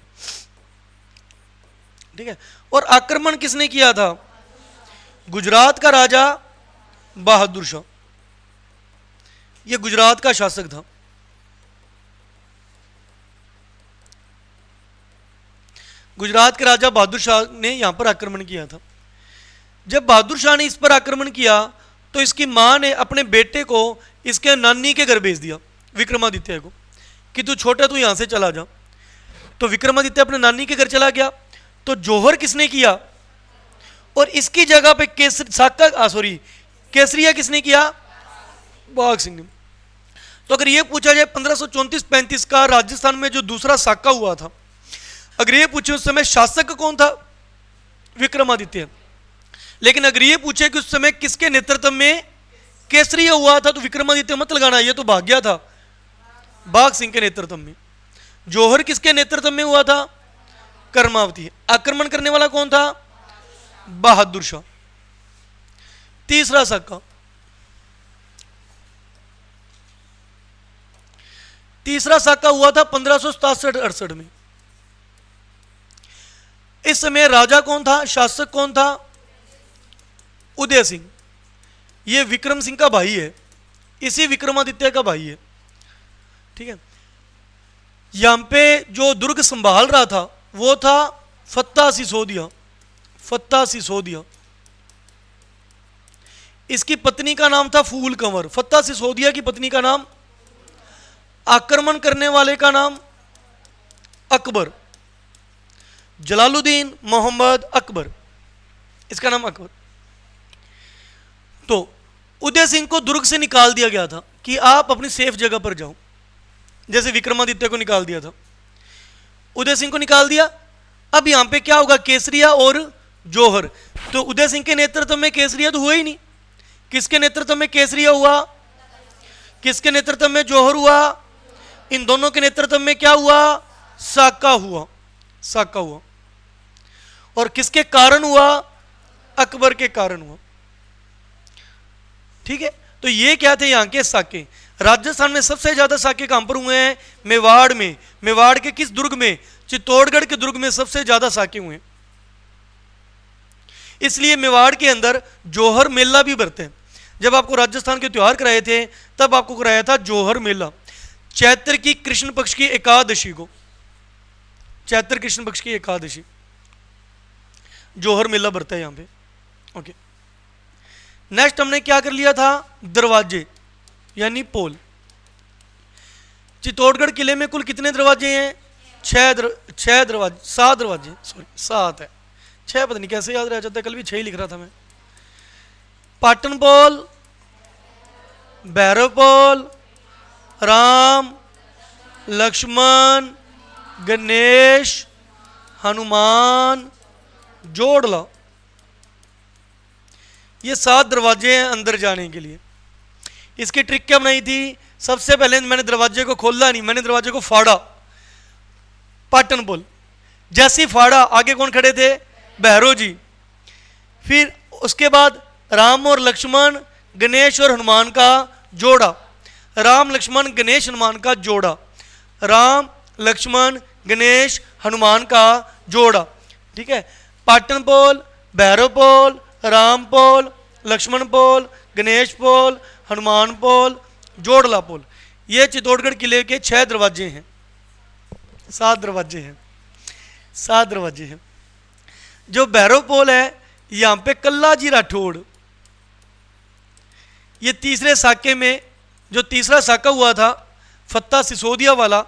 ठीक है, और आक्रमण किसने किया था? गुजरात का राजा बहादुर शाह। यह गुजरात का शासक था। गुजरात के राजा बहादुर शाह ने यहां पर आक्रमण किया था। जब बहादुर शाह ने इस पर आक्रमण किया तो इसकी मां ने अपने बेटे को इसके नानी के घर भेज दिया, विक्रमादित्य को, कि तू छोटा, तू यहां से चला जा। तो विक्रमादित्य अपने नानी के घर चला गया। तो जौहर किसने किया? और इसकी जगह पे केसरिया किसने किया? बाघ सिंह ने। तो अगर यह पूछा जाए 1534-35 का राजस्थान में जो दूसरा साका हुआ था, अगर ये पूछे उस समय शासक कौन था? विक्रमादित्य। लेकिन अगर ये पूछे कि उस समय किसके नेतृत्व में केसरिया हुआ था, तो विक्रमादित्य मत लगाना, ये तो भाग गया था, बाघ सिंह के नेतृत्व में। जौहर किसके नेतृत्व में हुआ था? कर्मावती। आक्रमण करने वाला कौन था? बहादुर शाह। तीसरा साका। तीसरा साका हुआ था 1567-68 में। इस समय राजा कौन था? शासक कौन था? उदय सिंह। यह विक्रम सिंह का भाई है, इसी विक्रमादित्य का भाई है। ठीक है, यहां पे जो दुर्ग संभाल रहा था वो था फत्ता सिसोदिया। फत्ता सिसोदिया। इसकी पत्नी का नाम था फूल कंवर। फत्ता सिसोदिया की पत्नी का नाम। आक्रमण करने वाले का नाम अकबर। जलालुद्दीन मोहम्मद अकबर, इसका नाम अकबर। तो उदय सिंह को दुर्ग से निकाल दिया गया था कि आप अपनी सेफ जगह पर जाओ, जैसे विक्रमादित्य को निकाल दिया था। उदय सिंह को निकाल दिया। अब यहां पे क्या होगा? केसरिया और जौहर। तो उदय सिंह के नेतृत्व में केसरिया तो हुआ ही नहीं। किसके नेतृत्व में केसरिया हुआ? किसके नेतृत्व में जौहर हुआ? इन दोनों के नेतृत्व में क्या हुआ? साका हुआ। साका हुआ। और किसके कारण हुआ? अकबर के कारण हुआ। ठीक है, तो ये क्या थे यहाँ के साके। राजस्थान में सबसे ज्यादा साके कहां पर हुए हैं? मेवाड़ में। मेवाड़ के किस दुर्ग में? चित्तौड़गढ़ के दुर्ग में सबसे ज्यादा साके हुए हैं। इसलिए मेवाड़ के अंदर जोहर मेला भी भरते हैं। जब आपको राजस्थान के त्योहार कराए थे तब आपको कराया था जोहर मेला, चैत्र की कृष्ण पक्ष की एकादशी को, चैत्र कृष्ण पक्ष की एकादशी जोहर मेला भरता है यहां पे। ओके, नेक्स्ट हमने क्या कर लिया था? दरवाजे यानी पोल। चित्तौड़गढ़ किले में कुल कितने दरवाजे हैं? 6 दरवाजे, 7 दरवाजे, सॉरी 7 है, 6 पता नहीं कैसे याद रह जाता है, कल भी 6 ही लिख रहा था मैं। पाटन पोल, भैरव पोल, राम, लक्ष्मण, गणेश, हनुमान, जोड़ला, ये 7 दरवाजे हैं अंदर जाने के लिए। इसकी ट्रिक क्या बनाई थी? सबसे पहले मैंने दरवाजे को खोला नहीं, मैंने दरवाजे को फाड़ा, पाटन पोल। जैसे ही फाड़ा, आगे कौन खड़े थे? भैरव जी। फिर उसके बाद राम और लक्ष्मण, गणेश और हनुमान का जोड़ा, राम लक्ष्मण गणेश हनुमान का जोड़ा, राम लक्ष्मण गणेश हनुमान का जोड़ा। ठीक है, पाटन पोल, भैरव पोल, राम पोल, लक्ष्मण पोल, गणेश पोल, हनुमान पोल, जोड़ला पोल। ये चित्तौड़गढ़ किले के 6 दरवाजे हैं, 7 दरवाजे हैं, 7 दरवाजे हैं। जो भैरव पोल है यहां पे कल्लाजी राठौड़, ये तीसरे साके में, जो तीसरा साका हुआ था फत्ता सिसोदिया वाला,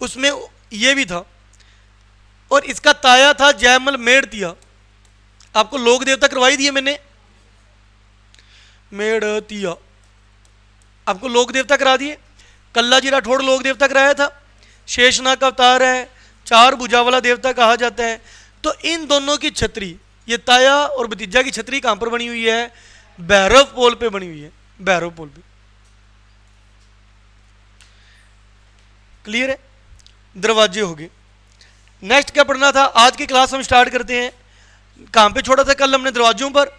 उसमें ये भी था। और इसका ताया था जयमल मेड़तिया। आपको लोक देवता करवाई दिए मैंने, मेड़तिया आपको लोक देवता करा दिए। कल्लाजी राठौड़ लोक देवता कराया था, शेषनाग का अवतार है, 4 भुजा वाला देवता कहा जाता है। तो इन दोनों की छतरी, ये ताया और भतीजा की छतरी कहां पर बनी हुई है? भैरव पोल पे बनी हुई है, भैरव पोल पे। क्लियर है? दरवाजे हो गए। नेक्स्ट क्या पढ़ना था? आज की क्लास हम स्टार्ट करते हैं। कहां पे छोड़ा था कल हमने? दरवाजों पर।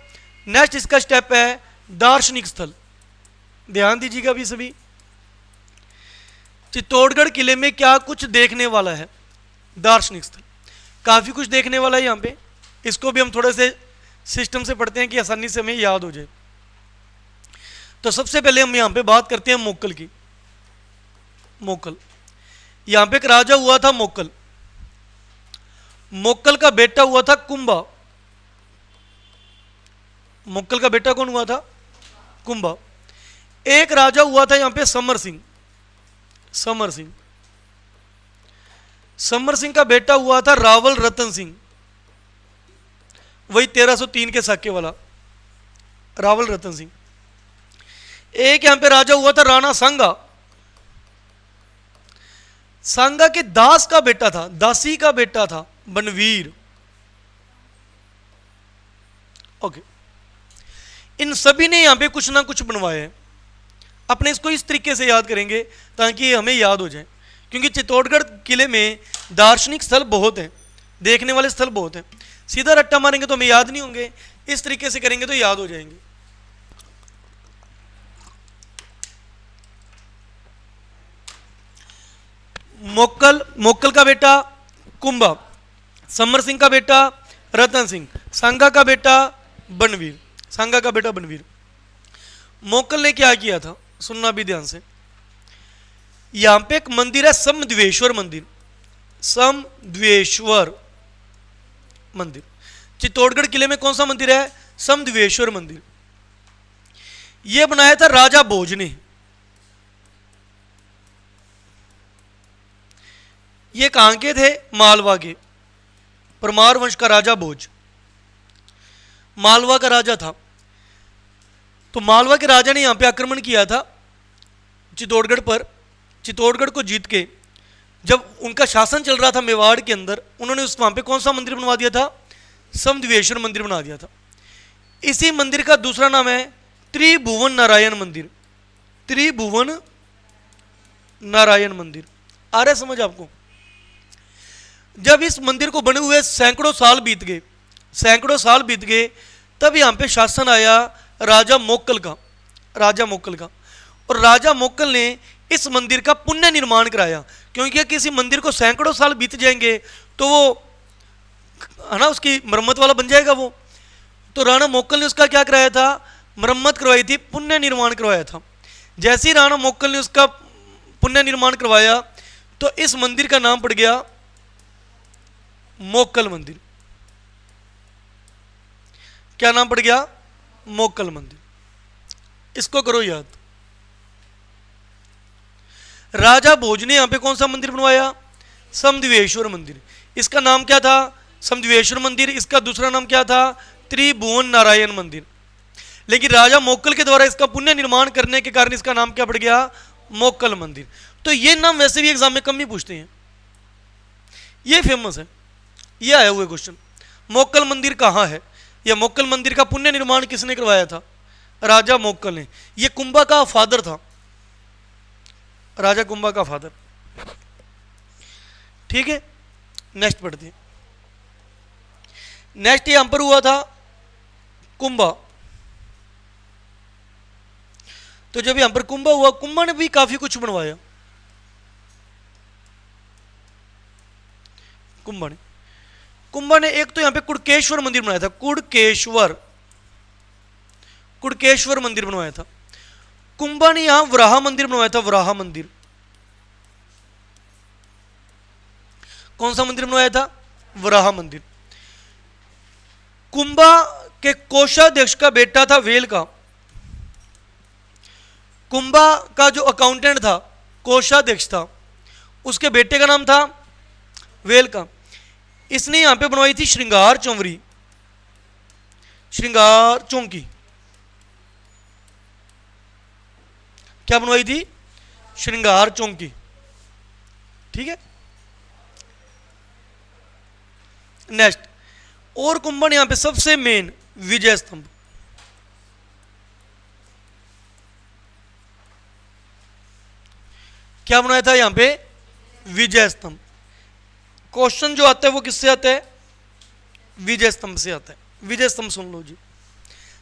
नेक्स्ट इसका स्टेप है दार्शनिक स्थल। ध्यान दीजिएगा अभी सभी, चित्तौड़गढ़ किले में क्या कुछ देखने वाला है? दार्शनिक स्थल, काफी कुछ देखने वाला है यहां पे। इसको भी हम थोड़े से सिस्टम से पढ़ते हैं कि आसानी से हमें याद हो जाए। तो सबसे पहले हम यहां पे बात करते हैं मोक्कल की। मोक्कल, यहां पे एक राजा हुआ था मोक्कल। मोक्कल का बेटा हुआ था कुंभा। मोक्कल का बेटा कौन हुआ था? कुंभा। एक राजा हुआ था यहां पे समर सिंह। समर सिंह, समर सिंह का बेटा हुआ था रावल रतन सिंह, वही 1303 के साके वाला रावल रतन सिंह। एक यहां पे राजा हुआ था राणा सांगा। सांगा के दास का बेटा था, दासी का बेटा था बनवीर। ओके, इन सभी ने यहां पे कुछ ना कुछ बनवाया है। अपने इसको इस तरीके से याद करेंगे ताकि हमें याद हो जाए, क्योंकि चित्तौड़गढ़ किले में दार्शनिक स्थल बहुत हैं, देखने वाले स्थल बहुत हैं। सीधा रट्टा मारेंगे तो हमें याद नहीं होंगे, इस तरीके से करेंगे तो याद हो जाएंगे। मोक्कल, मोक्कल का बेटा कुंभा, समर सिंह का बेटा रतन सिंह, सांगा का बेटा बनवीर, सांगा का बेटा बनवीर। मोक्कल ने क्या किया था सुनना भी ध्यान से। यहां पे एक मंदिर है समद्वेश्वर मंदिर, समद्वेश्वर मंदिर। चित्तौड़गढ़ किले में कौन सा मंदिर है? समद्वेश्वर मंदिर। यह बनाया था राजा भोज ने। ये कहां के थे? मालवा के। परमार वंश का राजा भोज मालवा का राजा था। तो मालवा के राजा ने यहां पे आक्रमण किया था चित्तौड़गढ़ पर। चित्तौड़गढ़ को जीत के जब उनका शासन चल रहा था मेवाड़ के अंदर, उन्होंने उस वहां पे कौन सा मंदिर बनवा दिया था? समद्वेश्वर मंदिर बना दिया था। इसी मंदिर का दूसरा नाम है त्रिभुवन नारायण मंदिर। त्रिभुवन नारायण मंदिर। आ रहा है समझ आपको? जब इस मंदिर को बने हुए सैकड़ों साल बीत गए, सैकड़ों साल बीत गए, तब यहाँ पे शासन आया राजा मोक्कल का, और राजा मोक्कल ने इस मंदिर का पुण्य निर्माण कराया, क्योंकि किसी मंदिर को सैकड़ों साल बीत जाएंगे तो वो है ना उसकी मरम्मत वाला बन जाएगा वो। तो राणा मोक्कल ने उसका क्या कराया था, मरम्मत करवाई थी, पुण्य निर्माण करवाया था। जैसे ही राणा मोक्कल ने उसका पुण्य निर्माण करवाया तो इस मंदिर का नाम पड़ गया मोक्कल मंदिर। क्या नाम पड़ गया, मोक्कल मंदिर। इसको करो याद। राजा भोज ने यहां पे कौन सा मंदिर बनवाया, समदेवेश्वर मंदिर। इसका नाम क्या था, समदेवेश्वर मंदिर। इसका दूसरा नाम क्या था, त्रिभुवन नारायण मंदिर। लेकिन राजा मोक्कल के द्वारा इसका पुण्य निर्माण करने के कारण इसका नाम क्या पड़ गया, मोक्कल मंदिर। तो ये नाम वैसे भी एग्जाम में कम ही पूछते हैं, ये फेमस है, ये आया हुआ क्वेश्चन। मोक्कल मंदिर कहाँ है, या मोक्कल मंदिर का पुण्य निर्माण किसने करवाया था, राजा मोक्कल ने। ये कुंभा का फादर था, राजा कुंभा का फादर। ठीक है, नेक्स्ट पढ़ते हैं। नेक्स्ट यहां पर हुआ था कुंभा। तो जब यहां पर कुंभा हुआ, कुंभा ने भी काफी कुछ बनवाया। कुंभा ने एक तो यहां पे कुड़केश्वर मंदिर बनाया था, कुड़केश्वर मंदिर बनवाया था। कुंभा ने यहां वराह मंदिर बनवाया था, वराह मंदिर। कौन सा मंदिर बनवाया था, वराह मंदिर। कुंभा के कोषाध्यक्ष का बेटा था वेल का। कुंभा का जो अकाउंटेंट था, कोषाध्यक्ष था, उसके बेटे का नाम था वेल का। इसने यहां पे बनवाई थी श्रृंगार चौंवरी, श्रृंगार चौंकी। क्या बनवाई थी, श्रृंगार चौंकी। ठीक है, नेक्स्ट। और कुंभा ने यहां पे सबसे मेन विजय स्तंभ, क्या बनाया था यहां पे, विजय स्तंभ। क्वेश्चन जो आता है वो किससे आता है, विजय स्तंभ से आता है। विजय स्तंभ सुन लो जी,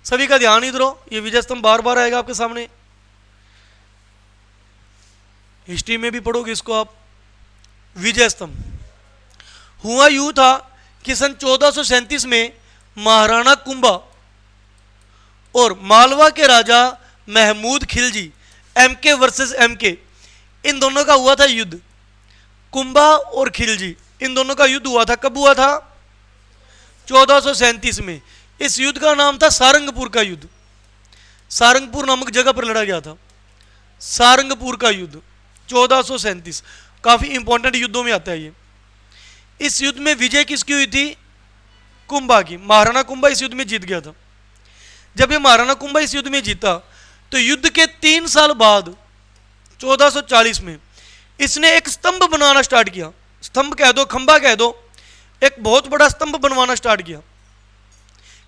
सभी का ध्यान इधर हो, ये विजय स्तंभ बार बार आएगा आपके सामने, हिस्ट्री में भी पढ़ोगे इसको आप। विजय स्तंभ हुआ यूं था कि सन 1437 में महाराणा कुंभा और मालवा के राजा Mahmud Khilji, MK versus MK, इन दोनों का हुआ था युद्ध। कुंभा और खिलजी, इन दोनों का युद्ध हुआ था। कब हुआ था, 1437 में। इस युद्ध का नाम था सारंगपुर का युद्ध। सारंगपुर नामक जगह पर लड़ा गया था, सारंगपुर का युद्ध 1437। काफी इंपॉर्टेंट युद्धों में आता है ये। इस युद्ध में विजय किसकी हुई थी, कुंभा की। महाराणा कुंभा इस युद्ध में जीत गया था। जब ये महाराणा कुंभा इस युद्ध में जीता तो युद्ध के 3 साल बाद 1440 में इसने एक स्तंभ बनाना स्टार्ट किया। स्तंभ कह दो, खंबा कह दो, एक बहुत बड़ा स्तंभ बनवाना स्टार्ट किया।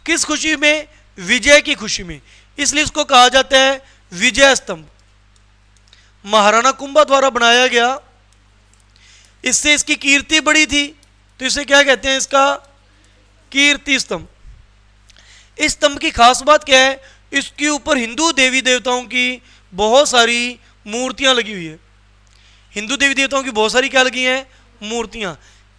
किस खुशी में, विजय की खुशी में। इसलिए इसको कहा जाता है विजय स्तंभ। महाराणा कुंभा द्वारा बनाया गया, इससे इसकी कीर्ति बढ़ी थी, तो इसे क्या कहते हैं, इसका कीर्ति स्तंभ। इस स्तंभ की खास बात क्या है, इसके ऊपर हिंदू देवी देवताओं की बहुत सारी मूर्तियां लगी हुई है। हिंदू देवी देवताओं की बहुत सारी क्या लगी हैं, मूर्तियां।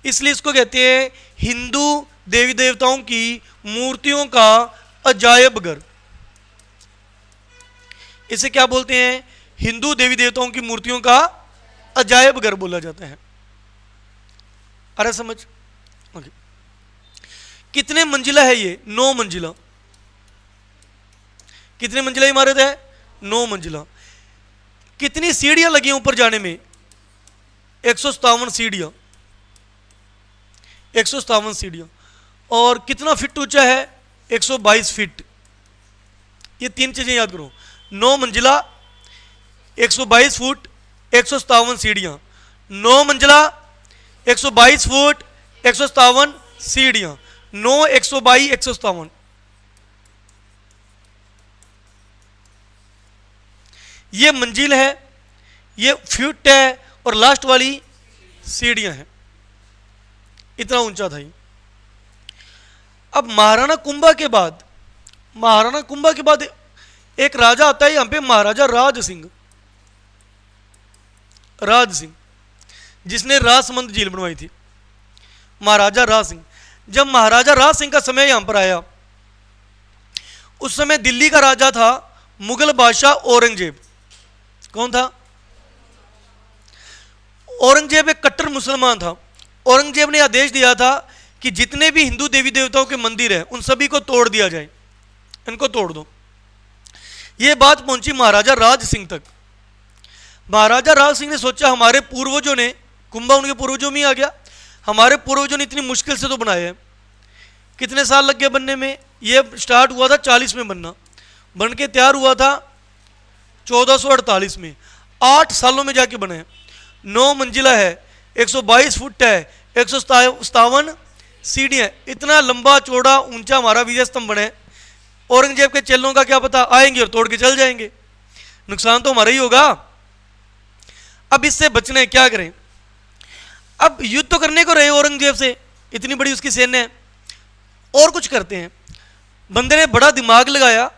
इसलिए इसको कहते हैं हिंदू देवी देवताओं की मूर्तियों का अजायब घर। इसे क्या बोलते हैं, हिंदू देवी देवताओं की मूर्तियों का अजायब घर बोला जाता है। अरे समझ, ओके। कितने मंजिला है ये, 9 मंजिला। कितने मंजिला इमारत है, 9 मंजिला। कितनी सीढ़ियां लगी हैं ऊपर जाने में, 157 सीढ़ियां, 157 सीढ़ियां। और कितना फीट ऊंचा है, 122 फीट। ये 3 चीजें याद करो, 9 मंजिला, 122 फुट, 157 सीढ़ियां। 9 मंजिला, 122 फुट, 157 सीढ़ियां। 9, 122, 157। ये मंजिल है, ये फीट है, और लास्ट वाली सीढ़ियां हैं। इतना ऊंचा था ये। अब महाराणा कुंभा के बाद एक राजा आता है यहाँ पे, महाराजा राज सिंह, जिसने राजसमंद झील बनवाई थी। महाराजा राज सिंह, जब महाराजा राज सिंह का समय यहां पर आया, उस समय दिल्ली का राजा था मुगल बादशाह औरंगजेब। कौन था? औरंगजेब एक कट्टर मुसलमान था। औरंगजेब ने आदेश दिया था कि जितने भी हिंदू देवी देवताओं के मंदिर हैं उन सभी को तोड़ दिया जाए, इनको तोड़ दो। यह बात पहुंची महाराजा राज सिंह तक। महाराजा राज सिंह ने सोचा, हमारे पूर्वजों ने, कुंभा उनके पूर्वजों में आ गया, हमारे पूर्वजों ने इतनी मुश्किल से तो बनाए हैं, कितने साल लग गए बनने में? ये स्टार्ट हुआ था 40 में बनना, बन के तैयार हुआ था 1448 में, 8 सालों में जाके बने। 9 मंजिला है, 122 फुट है, 157 सीढ़ियाँ, इतना लंबा चौड़ा ऊंचा हमारा विजय स्तंभ बने। औरंगजेब के चेलों का क्या पता, आएंगे और तोड़ के चल जाएंगे, नुकसान तो हमारा ही होगा। अब इससे बचने क्या करें? अब युद्ध तो करने को रहे औरंगजेब से, इतनी बड़ी उसकी सेना है, और कुछ करते हैं। बंदे ने बड़ा दिमाग लगाया,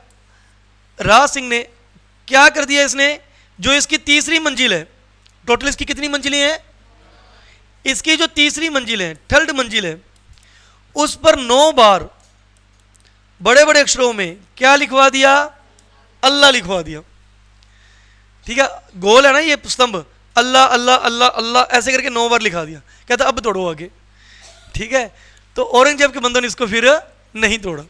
राज सिंह ने क्या कर दिया, इसने जो इसकी तीसरी मंजिल है, टोटल इसकी कितनी मंजिलें हैं? इसकी जो तीसरी मंजिल है, थर्ड मंजिल है, उस पर 9 बार बड़े बड़े अक्षरों में क्या लिखवा दिया? अल्लाह लिखवा दिया। ठीक है, गोल है ना ये स्तंभ, अल्लाह अल्लाह अल्लाह अल्लाह ऐसे करके 9 बार लिखा दिया। कहता अब तोड़ो आगे। ठीक है, तो औरंगजेब के बंदों ने इसको फिर नहीं तोड़ा।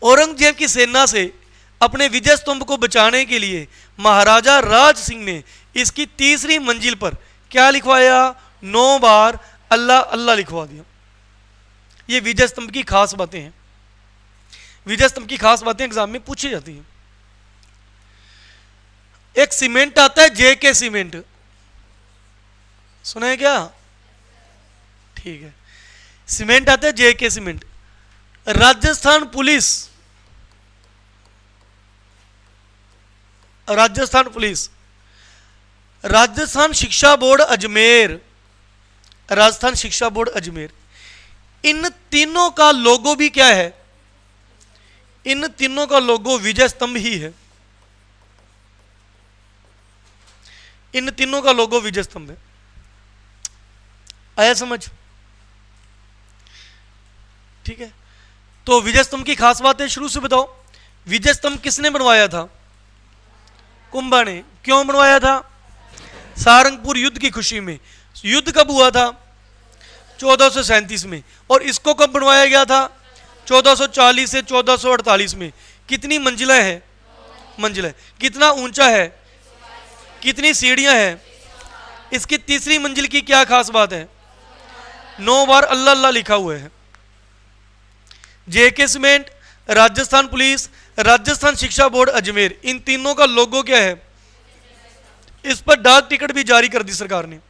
औरंगजेब की सेना से अपने विजय स्तंभ को बचाने के लिए महाराजा राज सिंह ने इसकी तीसरी मंजिल पर क्या लिखवाया? 9 बार अल्लाह अल्लाह लिखवा दिया। ये विजय स्तंभ की खास बातें हैं। विजय स्तंभ की खास बातें एग्जाम में पूछी जाती हैं। एक सीमेंट आता है, जेके सीमेंट, सुना है क्या? ठीक है, सीमेंट आता है जेके सीमेंट। राजस्थान पुलिस, राजस्थान शिक्षा बोर्ड अजमेर, राजस्थान शिक्षा बोर्ड अजमेर, इन तीनों का लोगो भी क्या है? इन तीनों का लोगो विजय स्तंभ ही है। इन तीनों का लोगो विजय स्तंभ है। आया समझ? ठीक है, तो विजय स्तंभ की खास बात है, शुरू से बताओ। विजय स्तंभ किसने बनवाया था? कुंभा ने। क्यों बनवाया था? सारंगपुर युद्ध की खुशी में। युद्ध कब हुआ था? 1437 में। और इसको कब बनवाया गया था? 1440 से 1448 में। कितनी मंजिला है? मंजिला है। कितना ऊंचा है? कितनी सीढ़ियां हैं? इसकी तीसरी मंजिल की क्या खास बात है? 9 बार अल्लाह अल्लाह लिखा हुआ है। जेके सीमेंट, राजस्थान पुलिस, राजस्थान शिक्षा बोर्ड अजमेर, इन तीनों का लोगो क्या है? इस पर डाक टिकट भी जारी कर दी सरकार ने,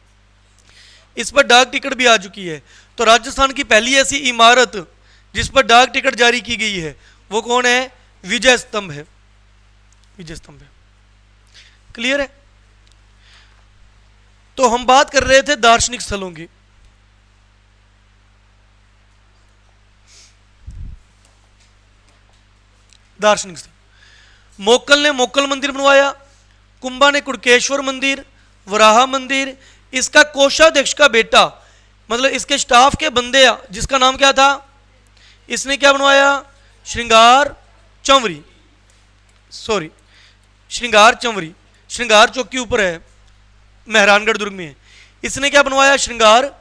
इस पर डाक टिकट भी आ चुकी है। तो राजस्थान की पहली ऐसी इमारत जिस पर डाक टिकट जारी की गई है वो कौन है? विजय स्तंभ है। विजय स्तंभ है। क्लियर है? तो हम बात कर रहे थे दार्शनिक स्थलों की। दार्शनिक स्थल, मोक्कल ने मोक्कल मंदिर बनवाया, कुंभा ने कुड़केश्वर मंदिर, वराहा मंदिर। इसका कोषाध्यक्ष का बेटा, मतलब इसके स्टाफ के बंदे, जिसका नाम क्या था? इसने क्या बनवाया? श्रृंगार चंवरी, सॉरी श्रृंगार चंवरी, श्रृंगार चौक के ऊपर है, मेहरानगढ़ दुर्ग में है। इसने क्या बनवाया? श्रृंगार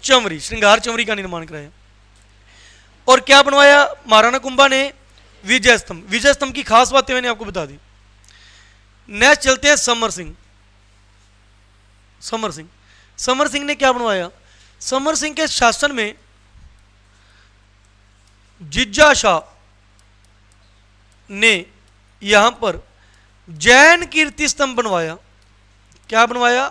चंवरी, श्रृंगार चंवरी का निर्माण कराया। और क्या बनवाया महाराणा कुंभा ने? विजय स्तंभ। विजय स्तंभ की खास बातें मैंने आपको बता दी। नेक्स्ट चलते हैं समर सिंह। समर सिंह, समर सिंह ने क्या बनवाया? समर सिंह के शासन में जिज्जा शाह ने यहां पर जैन कीर्ति स्तंभ बनवाया। क्या बनवाया?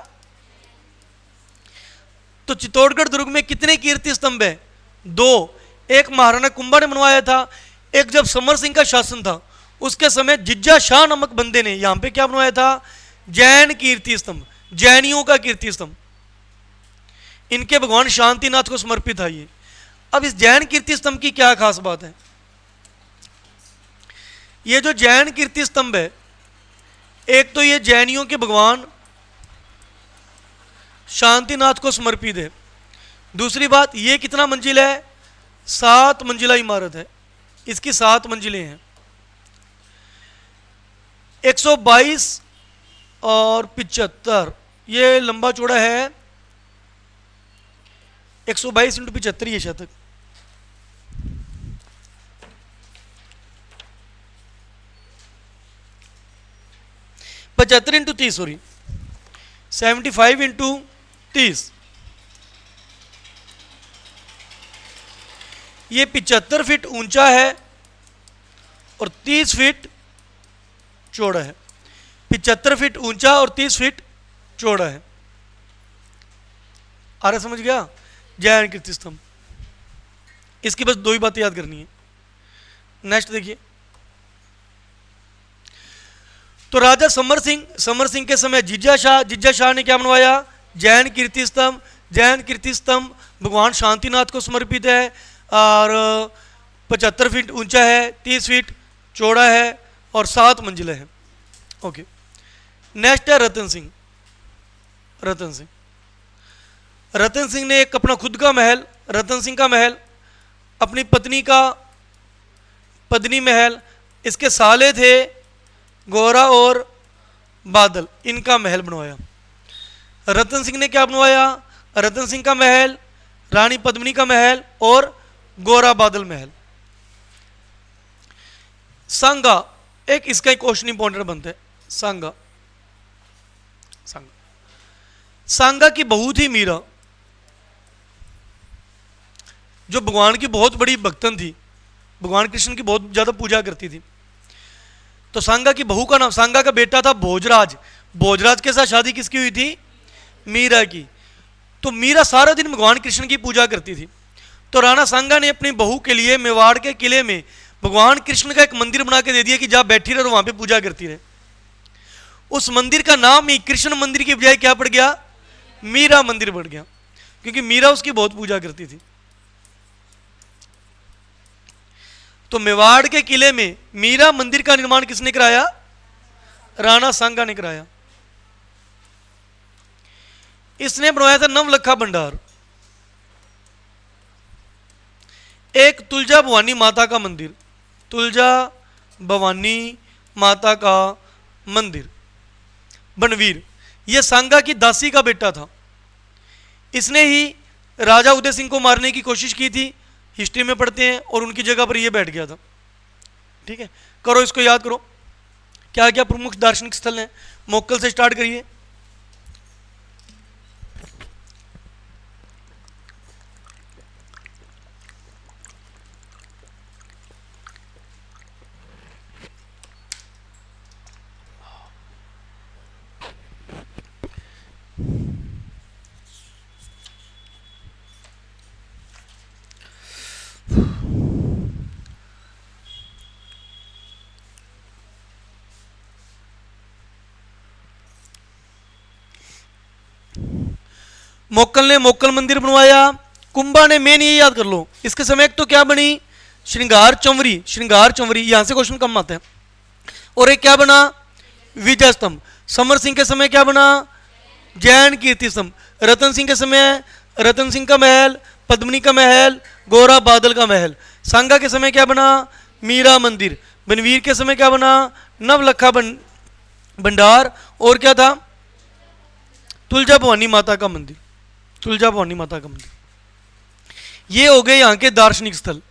तो चित्तौड़गढ़ दुर्ग में कितने कीर्ति स्तंभ है? 2। एक महाराणा कुंभा ने बनवाया था, एक जब समर सिंह का शासन था उसके समय जिज्जा शाह नामक बंदे ने यहां पे क्या बनवाया था? जैन कीर्ति स्तंभ, जैनियों का कीर्ति स्तंभ। इनके भगवान शांतिनाथ को समर्पित था ये। अब इस जैन कीर्ति स्तंभ की क्या खास बात है? ये जो जैन कीर्ति स्तंभ है, एक तो ये जैनियों के भगवान शांतिनाथ को समर्पित है। दूसरी बात, ये कितना मंजिल है? 7 मंजिला इमारत है। इसकी 7 मंजिलें हैं। 122 और 75, ये लंबा चौड़ा है। 122 × 75 ये शतक। पचहत्तर इंटू 30, सॉरी 75 इंटू 30, ये 75 फीट ऊंचा है और 30 फीट चौड़ा है। 75 फीट ऊंचा और 30 फीट चौड़ा है। आ रहा समझ गया? जैन कीर्ति स्तंभ। इसकी बस 2 ही बातें याद करनी है। नेक्स्ट देखिए, तो राजा समर सिंह के समय जिज्जा शाह ने क्या बनवाया? जैन कीर्ति स्तंभ। जैन कीर्ति स्तंभ भगवान शांतिनाथ को समर्पित है और 75 फीट ऊंचा है, 30 फीट चौड़ा है और 7 मंजिलें हैं। ओके, नेक्स्ट है रतन सिंह। रतन सिंह ने एक अपना खुद का महल, रतन सिंह का महल, अपनी पत्नी का पद्मिनी महल, इसके साले थे गोरा और बादल, इनका महल बनवाया। रतन सिंह ने क्या बनवाया? रतन सिंह का महल, रानी पद्मिनी का महल और गोरा बादल महल। सांगा, एक इसका एक क्वेश्चन इंपॉर्टेंट बनता है। सांगा की बहू थी मीरा, जो भगवान की बहुत बड़ी भक्तन थी, भगवान कृष्ण की बहुत ज्यादा पूजा करती थी। तो सांगा की बहू का नाम, सांगा का बेटा था भोजराज। भोजराज के साथ शादी किसकी हुई थी? मीरा की। तो मीरा सारा दिन भगवान कृष्ण की पूजा करती थी। तो राणा सांगा ने अपनी बहू के लिए मेवाड़ के किले में भगवान कृष्ण का एक मंदिर बना के दे दिया कि जहां बैठी रहे और वहां पे पूजा करती रहे। उस मंदिर का नाम ही कृष्ण मंदिर की बजाय क्या पड़ गया? मीरा मंदिर पड़ गया, क्योंकि मीरा उसकी बहुत पूजा करती थी। तो मेवाड़ के किले में मीरा मंदिर का निर्माण किसने कराया? राणा सांगा ने कराया। इसने बनवाया था नवलखा भंडार। एक तुलजा भवानी माता का मंदिर, तुलजा भवानी माता का मंदिर बनवीर, यह सांगा की दासी का बेटा था। इसने ही राजा उदय सिंह को मारने की कोशिश की थी, हिस्ट्री में पढ़ते हैं, और उनकी जगह पर यह बैठ गया था। ठीक है, करो इसको याद करो, क्या क्या प्रमुख दार्शनिक स्थल हैं। मोक्कल से स्टार्ट करिए। मोक्कल ने मोक्कल मंदिर बनवाया। कुंभा ने, मेन ये याद कर लो, इसके समय एक तो क्या बनी? श्रृंगार चंवरी। श्रृंगार चंवरी, यहां से क्वेश्चन कम आते हैं। और एक क्या बना? विजय स्तंभ। समर सिंह के समय क्या बना? जैन कीर्ति स्तंभ। रतन सिंह के समय रतन सिंह का महल, पद्मिनी का महल, गोरा बादल का महल। सांगा के समय क्या बना? मीरा मंदिर। बनवीर के समय क्या बना? नवलखा भंडार। और क्या था? तुलजा भवानी माता का मंदिर। तुलजा भवानी माता का मंदिर। ये हो गए यहां के दार्शनिक स्थल।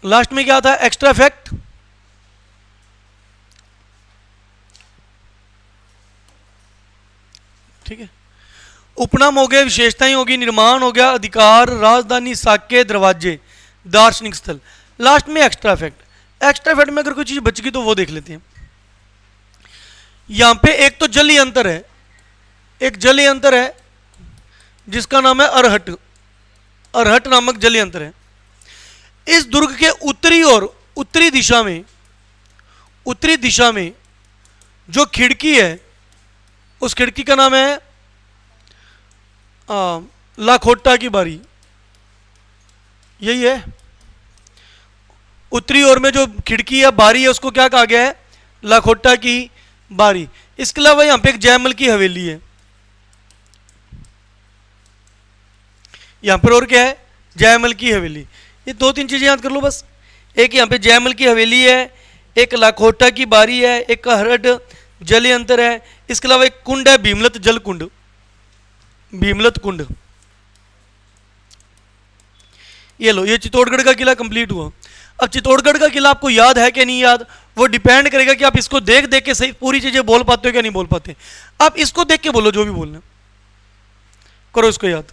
लास्ट में क्या था? Extra fact. ठीक है, उपनाम हो गए, विशेषताएं होगी, निर्माण हो गया, अधिकार, राजधानी, साक्य, दरवाजे, दार्शनिक स्थल। लास्ट में एक्स्ट्रा फैक्ट। एक्स्ट्रा फैक्ट में अगर कोई चीज बच गई तो वो देख लेते हैं। यहां पे एक तो जलीय अंतर है, एक जलीय अंतर है जिसका नाम है अरहट। अरहट नामक जलीय अंतर है। इस दुर्ग के उत्तरी और उत्तरी दिशा में जो खिड़की है, उस खिड़की का नाम है लाखोटा की बारी, यही है। उत्तरी ओर में जो खिड़की या बारी है उसको क्या कहा गया है? लाखोटा की बारी। इसके अलावा यहाँ पे एक जयमल की हवेली है, यहाँ पर और क्या है? जयमल की हवेली। ये दो तीन चीजें याद कर लो बस। एक यहाँ पे जयमल की हवेली है, एक लाखोटा की बारी है, एक हरड जल अंतर है, इसके अलावा एक कुंड है भीमलत जल कुंड, भीमलत कुंड। ये लो, ये चित्तौड़गढ़ का किला कंप्लीट हुआ। अब चित्तौड़गढ़ का किला आपको याद है कि नहीं याद, वो डिपेंड करेगा कि आप इसको देख देख के सही पूरी चीजें बोल पाते हो क्या नहीं बोल पाते। आप इसको देख के बोलो, जो भी बोलना करो इसको याद।